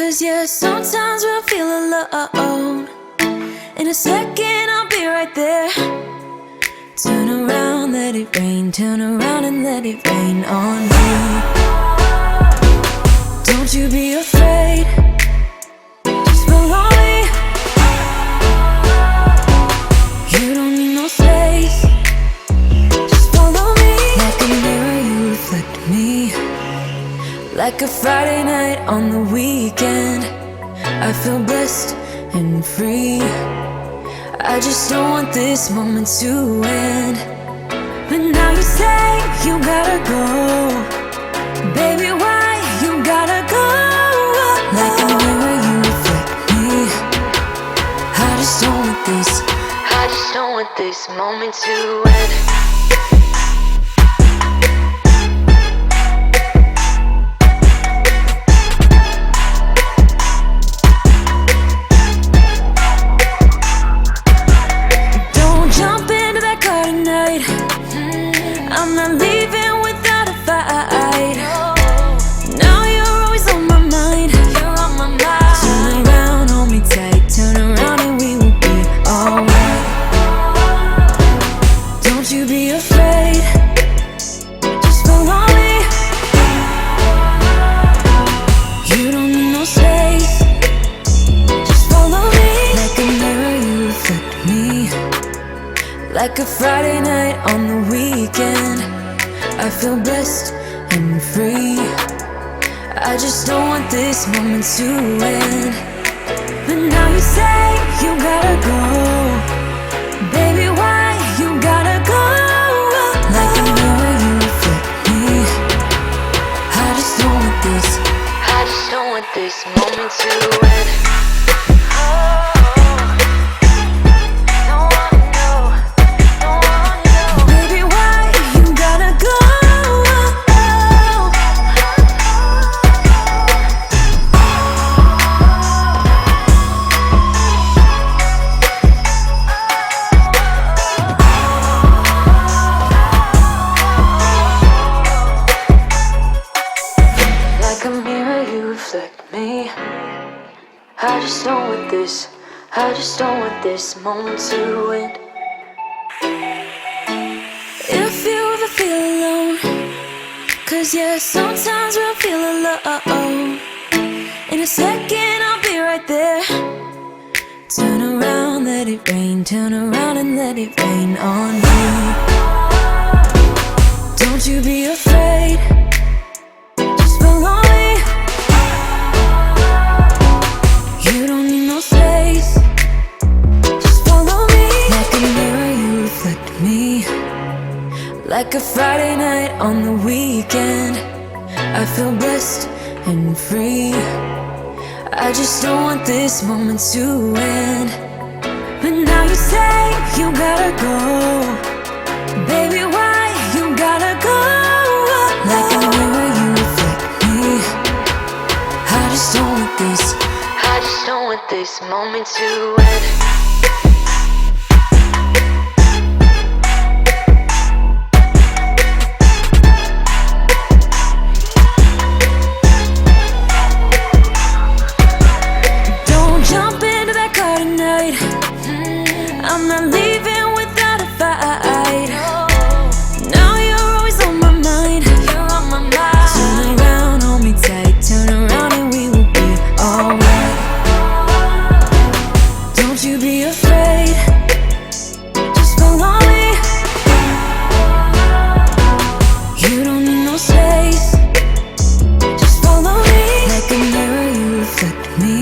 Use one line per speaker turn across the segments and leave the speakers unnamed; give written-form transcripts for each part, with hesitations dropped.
'Cause yeah, sometimes we'll feel alone. In a second I'll be right there. Turn around, let it rain. Turn around and let it rain on me. Don't you be afraid. Just follow me. You don't need no space. Just follow me. Like a mirror you reflect me. Like a Friday night on the weekend, I feel blessed and free. I just don't want this moment to end. But now you say you gotta go. Baby, why you gotta go? Like a mirror you reflect me. I just don't want this. I just don't want this moment to end. I'm not leaving without a fight. Now you're always on my mind. You're on my mind. Turn around, hold me tight. Turn around and we will be alright. Don't you be afraid. Just follow me. You don't need no space. Just follow me. Like a mirror you reflect me. Like a Friday night on the weekend, I feel blessed and free. I just don't want this moment to end. But now you say you gotta go. Baby, why you gotta go? Like a mirror you reflect me. I just don't want this. I just don't want this moment to end. I just don't want this. I just don't want this moment to end. If you ever feel alone, 'cause yeah, sometimes we'll feel alone. In a second I'll be right there. Turn around, let it rain. Turn around and let it rain on me. Don't you be afraid. Just follow me. You don't need no space. Just follow me. Like a mirror you reflect me. Like a Friday night on the weekend, I feel blessed and free. I just don't want this moment to end. But now you say you gotta go. Baby, why you gotta go? Like a mirror you reflect me. I just don't want this. I just don't want this moment to end. Don't jump into that car tonight. I'm not leaving without a fight. Now you're always on my mind. You're on my mind. Turn around, hold me tight. Turn around and we will be alright. Don't you be afraid. Just follow me. You don't need no space. Just follow me. Like a mirror you reflect me.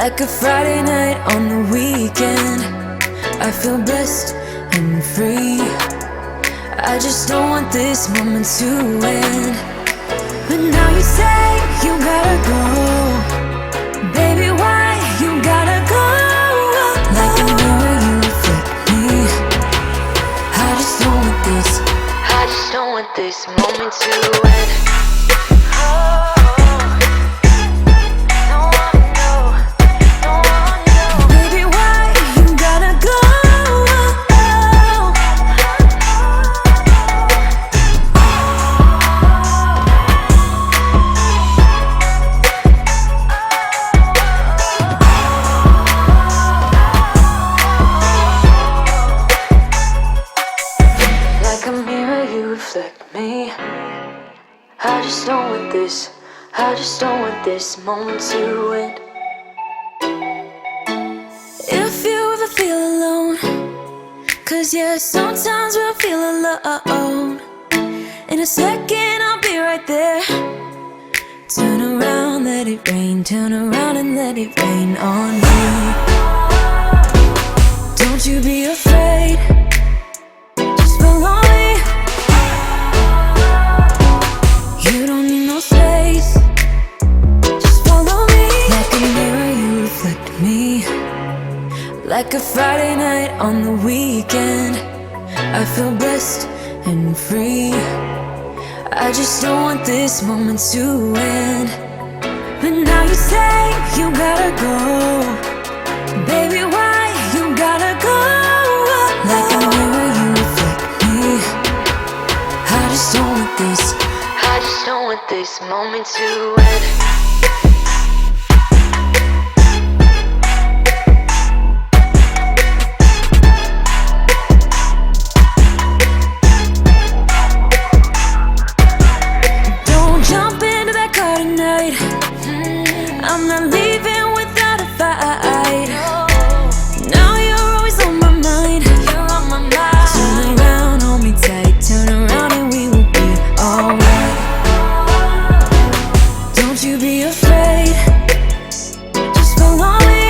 Like a Friday night on the weekend, I feel blessed and free. I just don't want this moment to end. But now you say you gotta go. Baby, why you gotta go? Like a mirror you reflect me. I just don't want this. I just don't want this moment to end. Baby, why you gotta go? I just don't want this. I just don't want this moment to end. If you ever feel alone, 'cause yeah, sometimes we'll feel alone. In a second I'll be right there. Turn around, let it rain. Turn around and let it rain on me. Don't you be afraid. Just follow me. You don't need no space. Just follow me. Like a mirror you reflect me. Like a Friday night on the weekend, I feel blessed and free. I just don't want this moment to end. But now you say you gotta go. Baby, why you gotta go? Like a mirror you reflect me. I just don't want this. I just don't want this moment to end. I'm not leaving without a fight. Now you're always on my mind. You're on my mind. Turn around, hold me tight. Turn around and we will be alright. Don't you be afraid. Just follow me.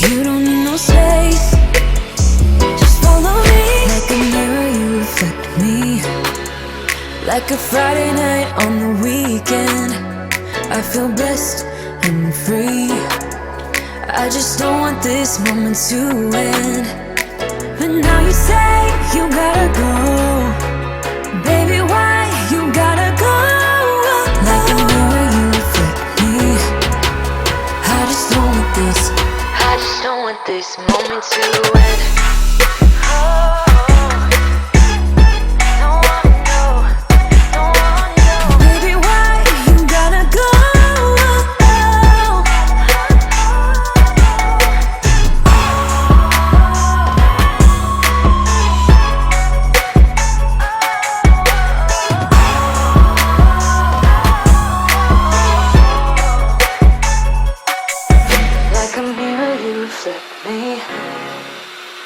You don't need no space. Just follow me. Like a mirror you reflect me. Like a Friday night on the weekend, I feel blessed and free. I just don't want this moment to end. But now you say you gotta go. Baby, why you gotta go? Like a mirror you reflect me. I just don't want this. I just don't want this moment to end.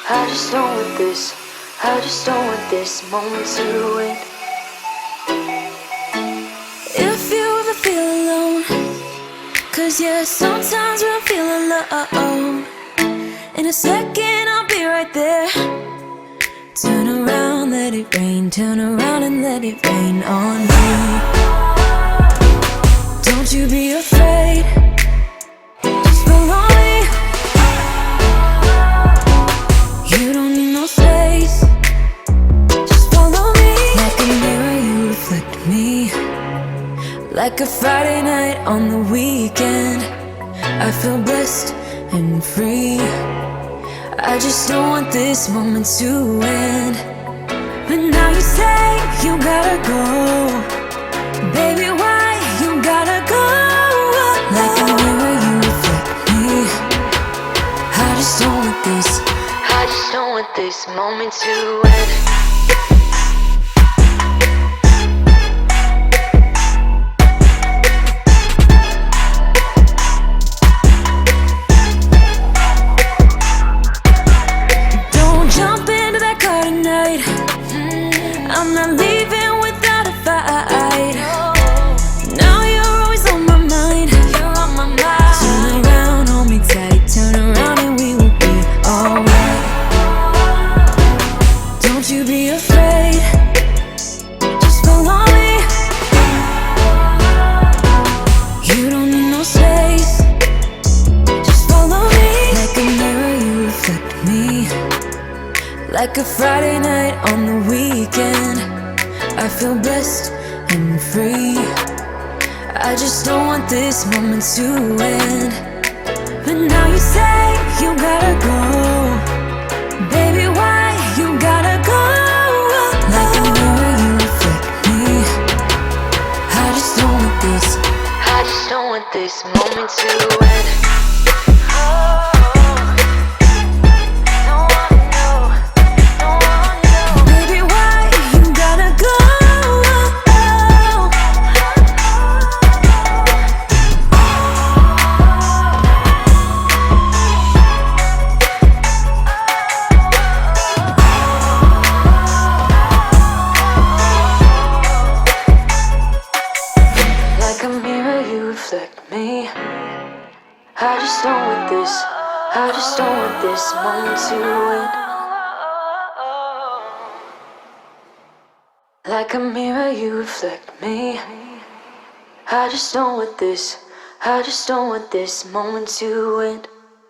I just don't want this. I just don't want this moment to end. If you ever feel alone, 'cause yeah, sometimes we'll feel alone. In a second I'll be right there. Turn around, let it rain. Turn around and let it rain on me. Don't you be afraid. Just follow me. You don't need no space. Just follow me. Like a mirror you reflect me. Like a Friday night on the weekend, I feel blessed and free. I just don't want this moment to end. But now you say you gotta go. Baby, why you gotta go? Like a mirror you reflect me. I just don't want this. I just don't want this moment to end. Don't jump into that car tonight. I'm not leaving without a fight. Now you're always on my mind. You're on my mind. Turn around, hold me tight. Turn around and we will be alright. Don't you be afraid. Just follow me. You don't need no space. Just follow me. Like a mirror you reflect me. Like a Friday night on the weekend, I feel blessed and free. I just don't want this moment to end. But now you say you gotta go. Baby, why you gotta go? Like a mirror you reflect me. I just don't want this. I just don't want this moment to end. Baby, why you gotta go? I just don't want this. I just don't want this moment to end. Like a mirror, you reflect me. I just don't want this. I just don't want this moment to end.